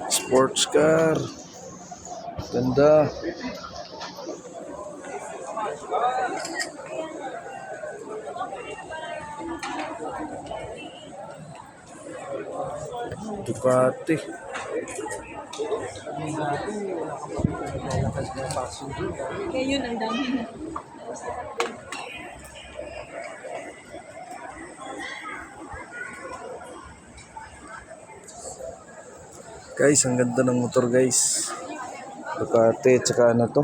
Sports car. Ganda. Ducati. Kaya yun, ang dami na. Guys, ang ganda ng motor guys. Ducati, tsaka ano to?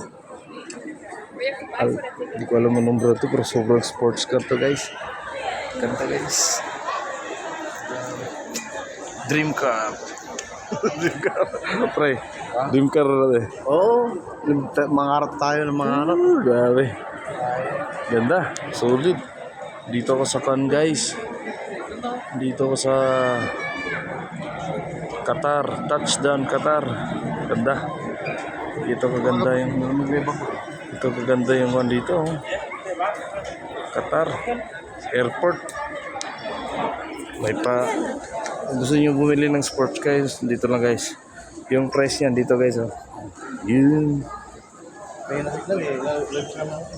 Hindi ko alam ang numero to, pero sobrang sports car to guys. Ganda guys. Dream car. Dream car. Pre, dream car na eh. Oo, mangarap tayo ng mangarap. Grabe. Ganda, solid. Dito ako sa kan guys. Dito ako sa Qatar, touchdown Qatar. Ganda. Dito kaganda yung one dito. Oh. Qatar airport. May pa kung gusto niyo bumili ng sports guys, dito lang guys. Yung price niyan dito guys, oh. Yun. May nakit lang eh, live naman ako.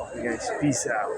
Okay guys, peace out.